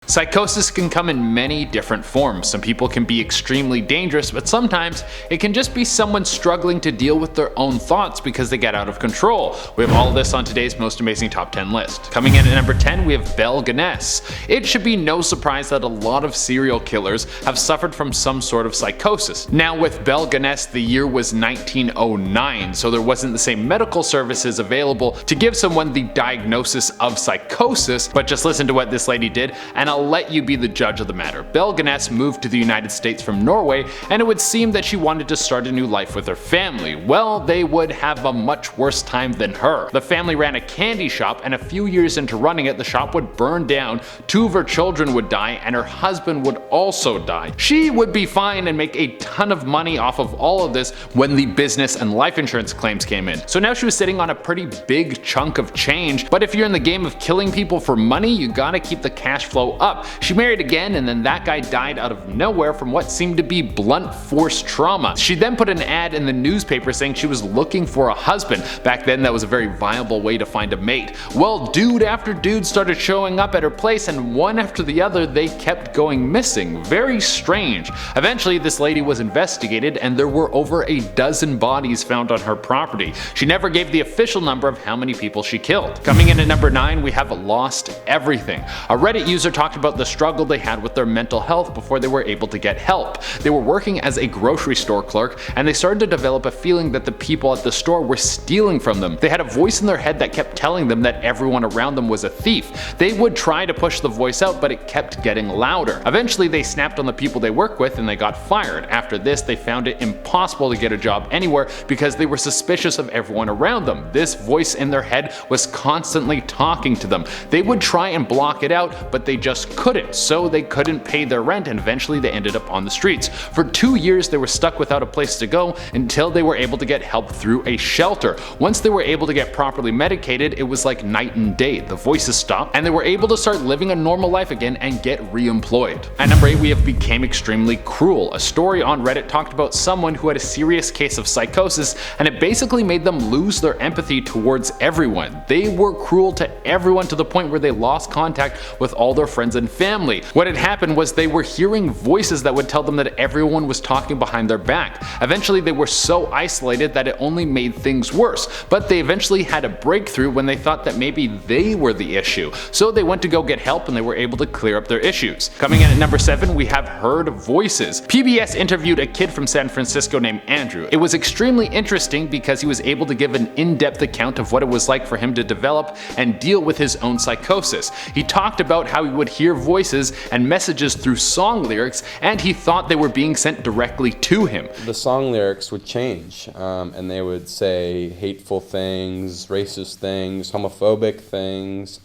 Psychosis can come in many different forms. Some people can be extremely dangerous, but sometimes it can just be someone struggling to deal with their own thoughts because they get out of control. We have all of this on today's most amazing top 10 list. Coming in at number 10, we have BELLE GUNNESS. It should be no surprise that a lot of serial killers have suffered from some sort of psychosis. Now with BELLE GUNNESS, the year was 1909, so there wasn't the same medical services available to give someone the diagnosis of psychosis, but just listen to what this lady did and I'll let you be the judge of the matter. BELLE GUNNESS moved to the United States from Norway, and it would seem that she wanted to start a new life with her family. Well, they would have a much worse time than her. The family ran a candy shop, and a few years into running it, the shop would burn down, 2 of her children would die, and her husband would also die. She would be fine and make a ton of money off of all of this when the business and life insurance claims came in. So now she was sitting on a pretty big chunk of change, but if you're in the game of killing people for money, you gotta keep the cash flow up. She married again, and then that guy died out of nowhere from what seemed to be blunt force trauma. She then put an ad in the newspaper saying she was looking for a husband. Back then that was a very viable way to find a mate. Well, dude after dude started showing up at her place, and one after the other they kept going missing. Very strange. Eventually this lady was investigated, and there were over a dozen bodies found on her property. She never gave the official number of how many people she killed. Coming in at number 9, we have lost everything. A Reddit user talked about the struggle they had with their mental health before they were able to get help. They were working as a grocery store clerk, and they started to develop a feeling that the people at the store were stealing from them. They had a voice in their head that kept telling them that everyone around them was a thief. They would try to push the voice out, but it kept getting louder. Eventually they snapped on the people they work with and they got fired. After this, they found it impossible to get a job anywhere because they were suspicious of everyone around them. This voice in their head was constantly talking to them. They would try and block it out, but they just couldn't, so they couldn't pay their rent, and eventually they ended up on the streets. For 2 years they were stuck without a place to go until they were able to get help through a shelter. Once they were able to get properly medicated, it was like night and day. The voices stopped and they were able to start living a normal life again and get re-employed. At number 8, we have Became Extremely Cruel. A story on Reddit talked about someone who had a serious case of psychosis, and it basically made them lose their empathy towards everyone. They were cruel to everyone to the point where they lost contact with all their friends and family. What had happened was they were hearing voices that would tell them that everyone was talking behind their back. Eventually they were so isolated that it only made things worse, but they eventually had a breakthrough when they thought that maybe they were the issue. So they went to go get help and they were able to clear up their issues. Coming in at number 7, we have Heard Voices. PBS interviewed a kid from San Francisco named Andrew. It was extremely interesting because he was able to give an in-depth account of what it was like for him to develop and deal with his own psychosis. He talked about how he would hear voices and messages through song lyrics, and he thought they were being sent directly to him. The song lyrics would change, and they would say hateful things, racist things, homophobic things.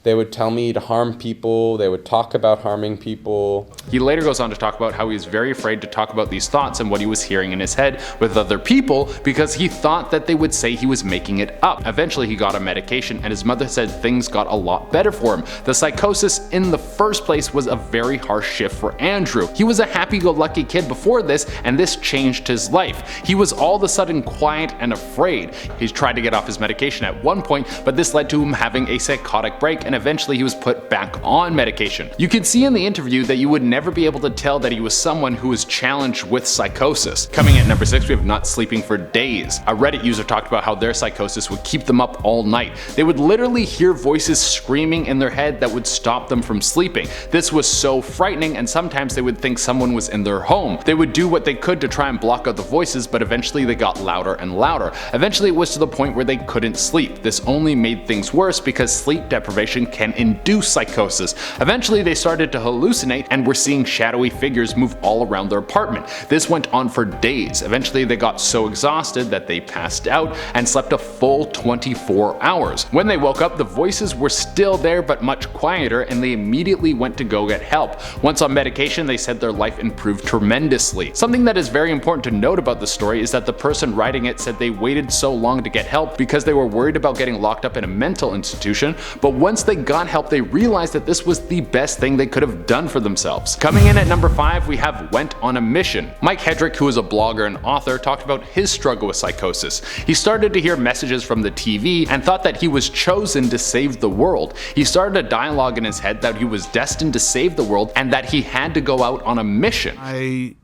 They would tell me to harm people, they would talk about harming people. He later goes on to talk about how he was very afraid to talk about these thoughts and what he was hearing in his head with other people because he thought that they would say he was making it up. Eventually he got on medication, and his mother said things got a lot better for him. The psychosis in the first place was a very harsh shift for Andrew. He was a happy-go-lucky kid before this, and this changed his life. He was all of a sudden quiet and afraid. He tried to get off his medication at one point, but this led to him having a psychotic break, and eventually he was put back on medication. You can see in the interview that you would never be able to tell that he was someone who was challenged with psychosis. Coming in at number 6, we have Not Sleeping for Days. A Reddit user talked about how their psychosis would keep them up all night. They would literally hear voices screaming in their head that would stop them from sleeping. This was so frightening, and sometimes they would think someone was in their home. They would do what they could to try and block out the voices, but eventually they got louder and louder. Eventually it was to the point where they couldn't sleep. This only made things worse because sleep deprivation can induce psychosis. Eventually they started to hallucinate and were seeing shadowy figures move all around their apartment. This went on for days. Eventually they got so exhausted that they passed out and slept a full 24 hours. When they woke up, the voices were still there but much quieter, and they immediately went to go get help. Once on medication, they said their life improved tremendously. Something that is very important to note about the story is that the person writing it said they waited so long to get help because they were worried about getting locked up in a mental institution, but once they got help, they realized that this was the best thing they could have done for themselves. Coming in at number 5, we have Went on a Mission. Mike Hedrick, who is a blogger and author, talked about his struggle with psychosis. He started to hear messages from the TV and thought that he was chosen to save the world. He started a dialogue in his head that he was destined to save the world and that he had to go out on a mission. I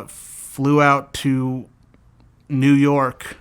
flew out to New York,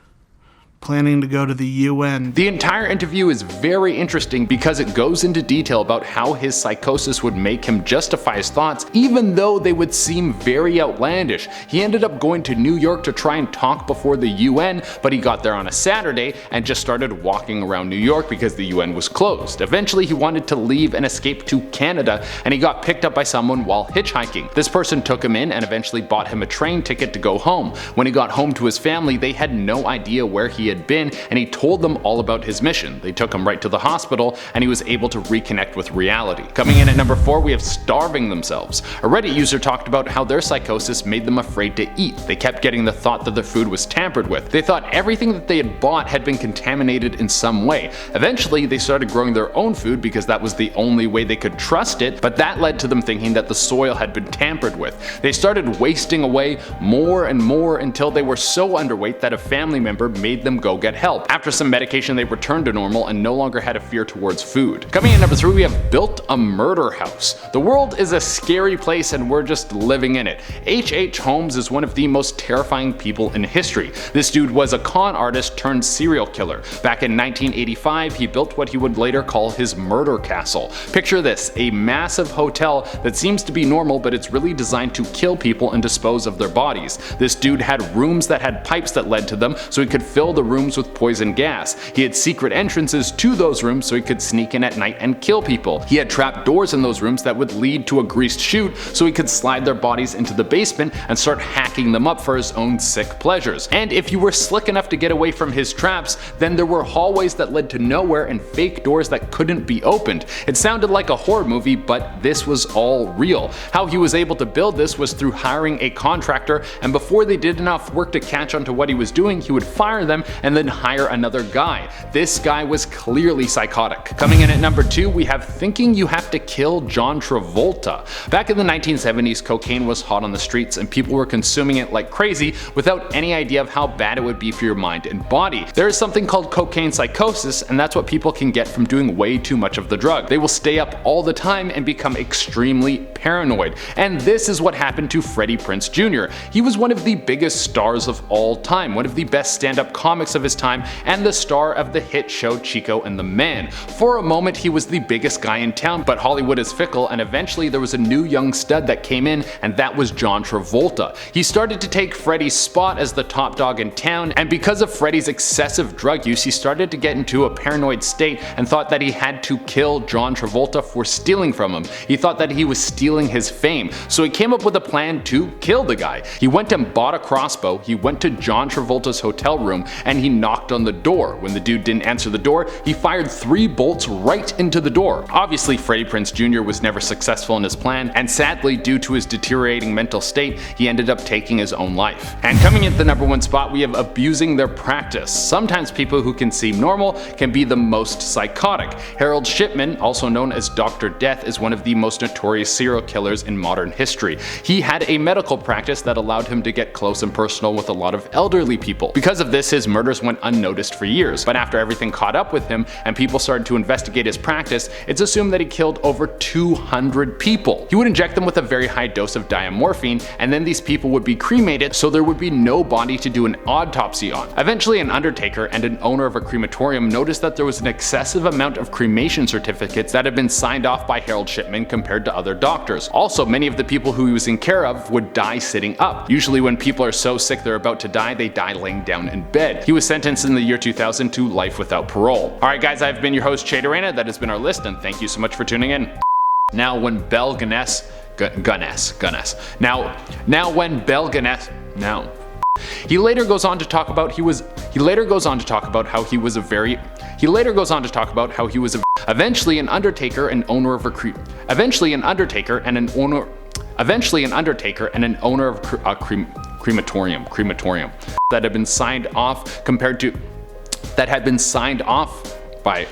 planning to go to the UN. The entire interview is very interesting because it goes into detail about how his psychosis would make him justify his thoughts even though they would seem very outlandish. He ended up going to New York to try and talk before the UN, but he got there on a Saturday and just started walking around New York because the UN was closed. Eventually he wanted to leave and escape to Canada, and he got picked up by someone while hitchhiking. This person took him in and eventually bought him a train ticket to go home. When he got home to his family, they had no idea where he had been, and he told them all about his mission. They took him right to the hospital and he was able to reconnect with reality. Coming in at number 4, we have Starving Themselves. A Reddit user talked about how their psychosis made them afraid to eat. They kept getting the thought that their food was tampered with. They thought everything that they had bought had been contaminated in some way. Eventually they started growing their own food because that was the only way they could trust it, but that led to them thinking that the soil had been tampered with. They started wasting away more and more until they were so underweight that a family member made them go get help. After some medication, they returned to normal and no longer had a fear towards food. Coming in at number 3, we have Built a Murder House. The world is a scary place and we're just living in it. H.H. Holmes is one of the most terrifying people in history. This dude was a con artist turned serial killer. Back in 1985, he built what he would later call his murder castle. Picture this, a massive hotel that seems to be normal, but it's really designed to kill people and dispose of their bodies. This dude had rooms that had pipes that led to them, so he could fill the rooms with poison gas. He had secret entrances to those rooms so he could sneak in at night and kill people. He had trap doors in those rooms that would lead to a greased chute so he could slide their bodies into the basement and start hacking them up for his own sick pleasures. And if you were slick enough to get away from his traps, then there were hallways that led to nowhere and fake doors that couldn't be opened. It sounded like a horror movie, but this was all real. How he was able to build this was through hiring a contractor, and before they did enough work to catch on to what he was doing, he would fire them and then hire another guy. This guy was clearly psychotic. Coming in at number 2, we have Thinking You Have to Kill John Travolta. Back in the 1970s, cocaine was hot on the streets and people were consuming it like crazy without any idea of how bad it would be for your mind and body. There is something called cocaine psychosis, and that's what people can get from doing way too much of the drug. They will stay up all the time and become extremely paranoid. And this is what happened to Freddie Prinze Jr. He was one of the biggest stars of all time, one of the best stand-up comics of his time, and the star of the hit show Chico and the Man. For a moment he was the biggest guy in town, but Hollywood is fickle, and eventually there was a new young stud that came in, and that was John Travolta. He started to take Freddie's spot as the top dog in town, and because of Freddie's excessive drug use, he started to get into a paranoid state and thought that he had to kill John Travolta for stealing from him. He thought that he was stealing his fame, so he came up with a plan to kill the guy. He went and bought a crossbow, he went to John Travolta's hotel room, and he knocked on the door. When the dude didn't answer the door, he fired 3 bolts right into the door. Obviously, Freddie Prinze Jr. was never successful in his plan, and sadly, due to his deteriorating mental state, he ended up taking his own life. And coming in at the number 1 spot, we have Abusing Their Practice. Sometimes people who can seem normal can be the most psychotic. Harold Shipman, also known as Dr. Death, is one of the most notorious serial killers in modern history. He had a medical practice that allowed him to get close and personal with a lot of elderly people. Because of this, his murders went unnoticed for years, but after everything caught up with him and people started to investigate his practice, it's assumed that he killed over 200 people. He would inject them with a very high dose of diamorphine, and then these people would be cremated so there would be no body to do an autopsy on. Eventually, an undertaker and an owner of a crematorium noticed that there was an excessive amount of cremation certificates that had been signed off by Harold Shipman compared to other doctors. Also, many of the people who he was in care of would die sitting up. Usually when people are so sick they're about to die, they die laying down in bed. He was sentenced in the year 2000 to life without parole. Alright guys, I've been your host Chaderena, that has been our list, and thank you so much for tuning in. Now when BELLE GUNNESS. Now when BELLE GUNNESS. He later goes on to talk about how he was eventually an undertaker and owner of a crematorium that had been signed off by